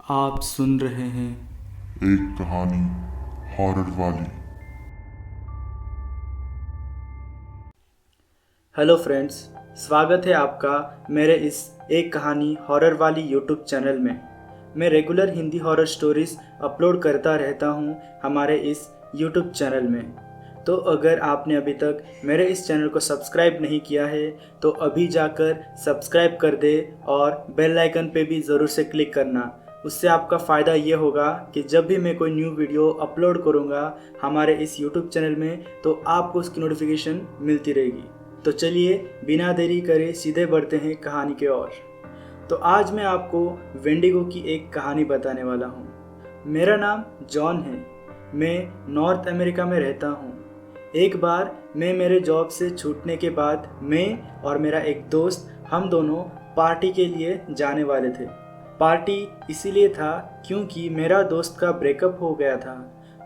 आप सुन रहे हैं एक कहानी हॉरर वाली। हेलो फ्रेंड्स, स्वागत है आपका मेरे इस एक कहानी हॉरर वाली यूट्यूब चैनल में। मैं regular Hindi horror stories upload करता रहता हूँ हमारे इस यूट्यूब चैनल में। तो अगर आपने अभी तक मेरे इस चैनल को सब्सक्राइब नहीं किया है तो अभी जाकर सब्सक्राइब कर दे और बेल आइकन पे भी ज़रूर से क्लिक करना। उससे आपका फ़ायदा ये होगा कि जब भी मैं कोई न्यू वीडियो अपलोड करूँगा हमारे इस यूट्यूब चैनल में तो आपको उसकी नोटिफिकेशन मिलती रहेगी। तो चलिए बिना देरी करे सीधे बढ़ते हैं कहानी के ओर। तो आज मैं आपको वेंडिगो की एक कहानी बताने वाला हूँ। मेरा नाम जॉन है। मैं नॉर्थ अमेरिका में रहता हूँ। एक बार मैं मेरे जॉब से छूटने के बाद मैं और मेरा एक दोस्त हम दोनों पार्टी के लिए जाने वाले थे। पार्टी इसीलिए था क्योंकि मेरा दोस्त का ब्रेकअप हो गया था,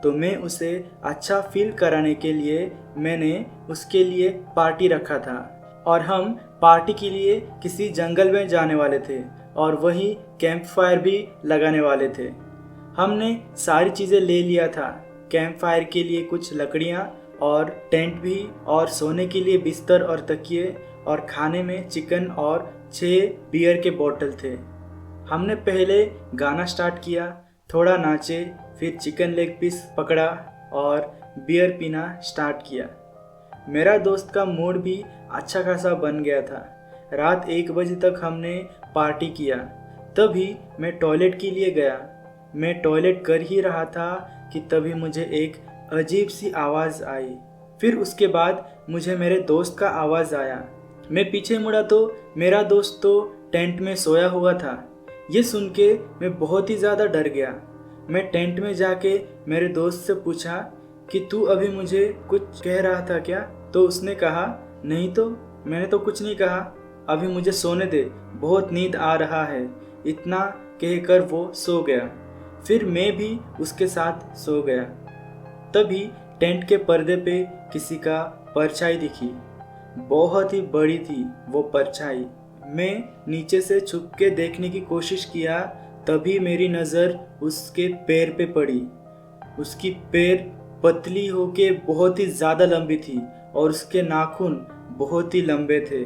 तो मैं उसे अच्छा फील कराने के लिए मैंने उसके लिए पार्टी रखा था। और हम पार्टी के लिए किसी जंगल में जाने वाले थे और वहीं कैंप फायर भी लगाने वाले थे। हमने सारी चीज़ें ले लिया था। कैंप फायर के लिए कुछ लकड़ियाँ और टेंट भी, और सोने के लिए बिस्तर और तकिए, और खाने में चिकन और 6 बियर के बोतल थे। हमने पहले गाना स्टार्ट किया, थोड़ा नाचे, फिर चिकन लेग पीस पकड़ा और बियर पीना स्टार्ट किया। मेरा दोस्त का मूड भी अच्छा खासा बन गया था। रात 1 बजे तक हमने पार्टी किया। तभी मैं टॉयलेट के लिए गया। मैं टॉयलेट कर ही रहा था कि तभी मुझे एक अजीब सी आवाज़ आई। फिर उसके बाद मुझे मेरे दोस्त का आवाज़ आया। मैं पीछे मुड़ा तो मेरा दोस्त तो टेंट में सोया हुआ था। ये सुन के मैं बहुत ही ज़्यादा डर गया। मैं टेंट में जाके मेरे दोस्त से पूछा कि तू अभी मुझे कुछ कह रहा था क्या? तो उसने कहा, नहीं तो, मैंने तो कुछ नहीं कहा, अभी मुझे सोने दे, बहुत नींद आ रहा है। इतना कहकर वो सो गया। फिर मैं भी उसके साथ सो गया। तभी टेंट के पर्दे पे किसी का परछाई दिखी। बहुत ही बड़ी थी वो परछाई। मैं नीचे से छुप के देखने की कोशिश किया, तभी मेरी नज़र उसके पैर पे पड़ी। उसकी पैर पतली होके बहुत ही ज़्यादा लंबी थी और उसके नाखून बहुत ही लंबे थे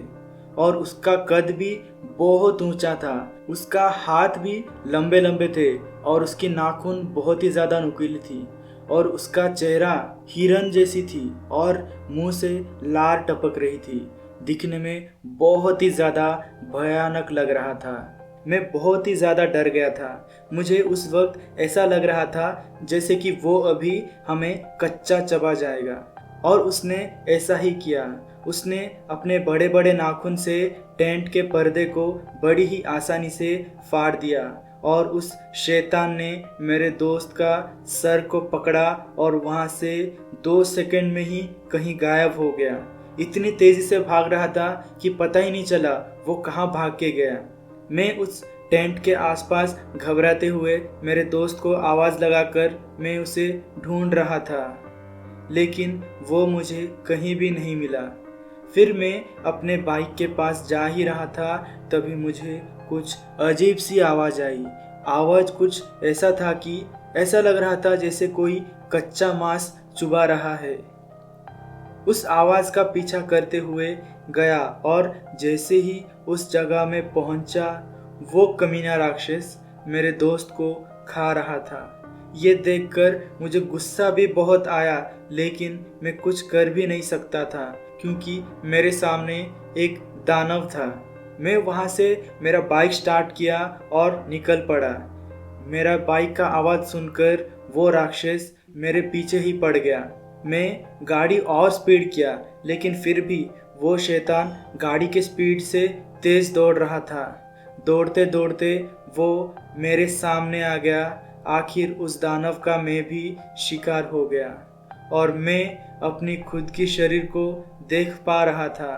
और उसका कद भी बहुत ऊंचा था। उसका हाथ भी लंबे लंबे थे और उसकी नाखून बहुत ही ज़्यादा नुकीली थी और उसका चेहरा हिरन जैसी थी और मुंह से लार टपक रही थी। दिखने में बहुत ही ज़्यादा भयानक लग रहा था। मैं बहुत ही ज़्यादा डर गया था। मुझे उस वक्त ऐसा लग रहा था जैसे कि वो अभी हमें कच्चा चबा जाएगा। और उसने ऐसा ही किया। उसने अपने बड़े बड़े नाखून से टेंट के पर्दे को बड़ी ही आसानी से फाड़ दिया और उस शैतान ने मेरे दोस्त का सर को पकड़ा और वहाँ से 2 सेकंड में ही कहीं गायब हो गया। इतनी तेज़ी से भाग रहा था कि पता ही नहीं चला वो कहाँ भाग के गया। मैं उस टेंट के आसपास घबराते हुए मेरे दोस्त को आवाज़ लगाकर मैं उसे ढूंढ रहा था, लेकिन वो मुझे कहीं भी नहीं मिला। फिर मैं अपने बाइक के पास जा ही रहा था, तभी मुझे कुछ अजीब सी आवाज़ आई। आवाज़ कुछ ऐसा था कि ऐसा लग रहा था जैसे कोई कच्चा मांस चुबा रहा है। उस आवाज़ का पीछा करते हुए गया और जैसे ही उस जगह में पहुंचा, वो कमीना राक्षस मेरे दोस्त को खा रहा था। ये देखकर मुझे गुस्सा भी बहुत आया, लेकिन मैं कुछ कर भी नहीं सकता था क्योंकि मेरे सामने एक दानव था। मैं वहाँ से मेरा बाइक स्टार्ट किया और निकल पड़ा। मेरा बाइक का आवाज़ सुनकर वो राक्षस मेरे पीछे ही पड़ गया। मैं गाड़ी और स्पीड किया, लेकिन फिर भी वो शैतान गाड़ी के स्पीड से तेज़ दौड़ रहा था। दौड़ते दौड़ते वो मेरे सामने आ गया। आखिर उस दानव का मैं भी शिकार हो गया और मैं अपनी खुद की शरीर को देख पा रहा था।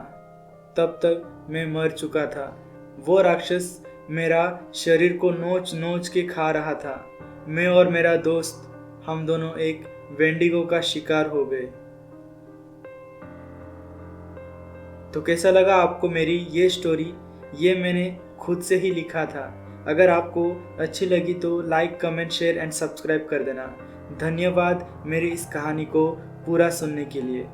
तब तक मैं मर चुका था। वो राक्षस मेरा शरीर को नोच नोच के खा रहा था। मैं और मेरा दोस्त, हम दोनों एक वेंडिगो का शिकार हो गए। तो कैसा लगा आपको मेरी ये स्टोरी? ये मैंने खुद से ही लिखा था। अगर आपको अच्छी लगी तो like, comment, share and subscribe कर देना। धन्यवाद मेरी इस कहानी को पूरा सुनने के लिए।